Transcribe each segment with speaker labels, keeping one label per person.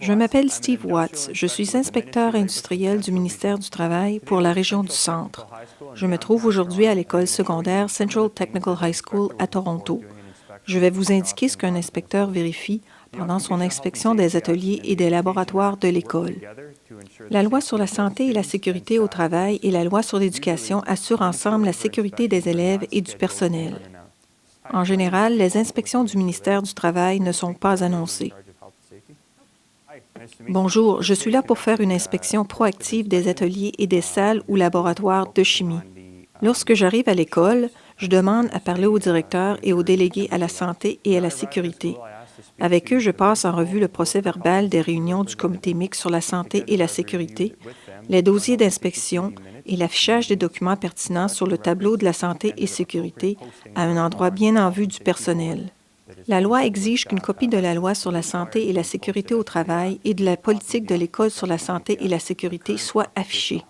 Speaker 1: Je m'appelle Steve Watts. Je suis inspecteur industriel du ministère du Travail pour la région du Centre. Je me trouve aujourd'hui à l'école secondaire Central Technical High School à Toronto. Je vais vous indiquer ce qu'un inspecteur vérifie pendant son inspection des ateliers et des laboratoires de l'école. La loi sur la santé et la sécurité au travail et la loi sur l'éducation assurent ensemble la sécurité des élèves et du personnel. En général, les inspections du ministère du Travail ne sont pas annoncées. Bonjour, je suis là pour faire une inspection proactive des ateliers et des salles ou laboratoires de chimie. Lorsque j'arrive à l'école, je demande à parler au directeur et aux délégués à la santé et à la sécurité. Avec eux, je passe en revue le procès-verbal des réunions du comité mixte sur la santé et la sécurité, les dossiers d'inspection et l'affichage des documents pertinents sur le tableau de la santé et sécurité à un endroit bien en vue du personnel. La loi exige qu'une copie de la loi sur la santé et la sécurité au travail et de la politique de l'école sur la santé et la sécurité soit affichée.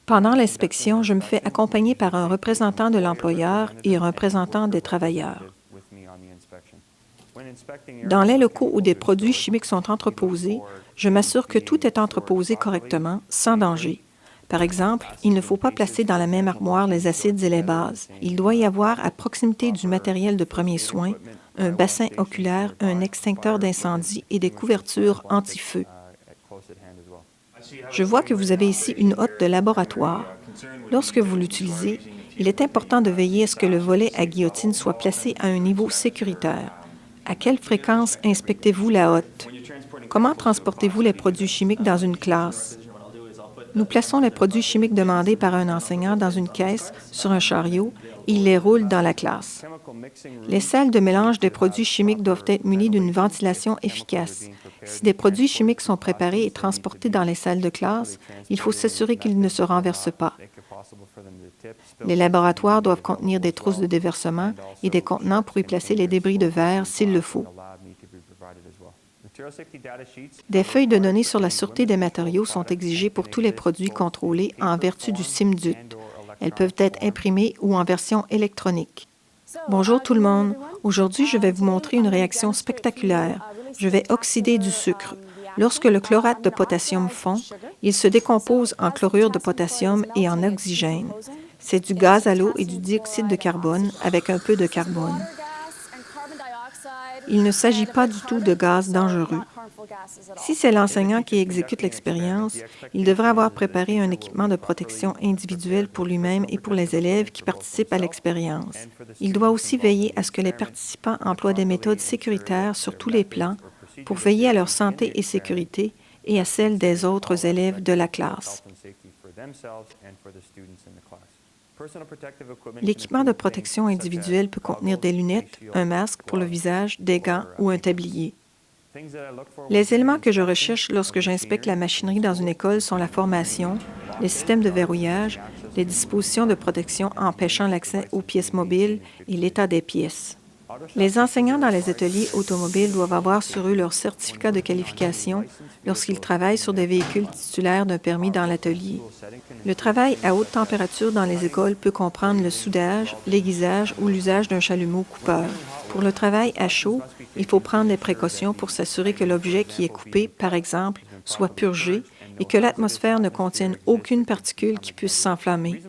Speaker 1: Pendant l'inspection, je me fais accompagner par un représentant de l'employeur et un représentant des travailleurs. Dans les locaux où des produits chimiques sont entreposés, je m'assure que tout est entreposé correctement, sans danger. Par exemple, il ne faut pas placer dans la même armoire les acides et les bases. Il doit y avoir à proximité du matériel de premiers soins un bassin oculaire, un extincteur d'incendie et des couvertures anti-feu. Je vois que vous avez ici une hotte de laboratoire. Lorsque vous l'utilisez, il est important de veiller à ce que le volet à guillotine soit placé à un niveau sécuritaire. À quelle fréquence inspectez-vous la hotte? Comment transportez-vous les produits chimiques dans une classe? Nous plaçons les produits chimiques demandés par un enseignant dans une caisse sur un chariot et il les roule dans la classe. Les salles de mélange des produits chimiques doivent être munies d'une ventilation efficace. Si des produits chimiques sont préparés et transportés dans les salles de classe, il faut s'assurer qu'ils ne se renversent pas. Les laboratoires doivent contenir des trousses de déversement et des contenants pour y placer les débris de verre s'il le faut. Des feuilles de données sur la sûreté des matériaux sont exigées pour tous les produits contrôlés en vertu du CIMDUT. Elles peuvent être imprimées ou en version électronique. Bonjour tout le monde. Aujourd'hui, je vais vous montrer une réaction spectaculaire. Je vais oxyder du sucre. Lorsque le chlorate de potassium fond, il se décompose en chlorure de potassium et en oxygène. C'est du gaz à l'eau et du dioxyde de carbone avec un peu de carbone. Il ne s'agit pas du tout de gaz dangereux. Si c'est l'enseignant qui exécute l'expérience, il devrait avoir préparé un équipement de protection individuelle pour lui-même et pour les élèves qui participent à l'expérience. Il doit aussi veiller à ce que les participants emploient des méthodes sécuritaires sur tous les plans pour veiller à leur santé et sécurité et à celle des autres élèves de la classe. L'équipement de protection individuelle peut contenir des lunettes, un masque pour le visage, des gants ou un tablier. Les éléments que je recherche lorsque j'inspecte la machinerie dans une école sont la formation, les systèmes de verrouillage, les dispositions de protection empêchant l'accès aux pièces mobiles et l'état des pièces. Les enseignants dans les ateliers automobiles doivent avoir sur eux leur certificat de qualification lorsqu'ils travaillent sur des véhicules titulaires d'un permis dans l'atelier. Le travail à haute température dans les écoles peut comprendre le soudage, l'aiguisage ou l'usage d'un chalumeau coupeur. Pour le travail à chaud, il faut prendre des précautions pour s'assurer que l'objet qui est coupé, par exemple, soit purgé et que l'atmosphère ne contienne aucune particule qui puisse s'enflammer.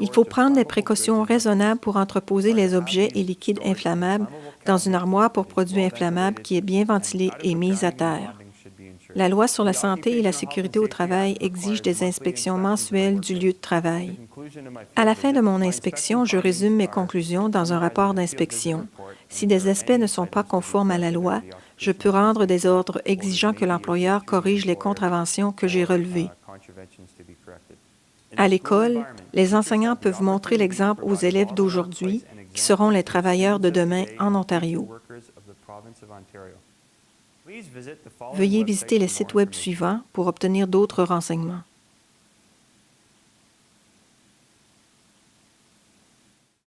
Speaker 1: Il faut prendre des précautions raisonnables pour entreposer les objets et liquides inflammables dans une armoire pour produits inflammables qui est bien ventilée et mise à terre. La loi sur la santé et la sécurité au travail exige des inspections mensuelles du lieu de travail. À la fin de mon inspection, je résume mes conclusions dans un rapport d'inspection. Si des aspects ne sont pas conformes à la loi, je peux rendre des ordres exigeant que l'employeur corrige les contraventions que j'ai relevées. À l'école, les enseignants peuvent montrer l'exemple aux élèves d'aujourd'hui qui seront les travailleurs de demain en Ontario. Veuillez visiter les sites web suivants pour obtenir d'autres renseignements.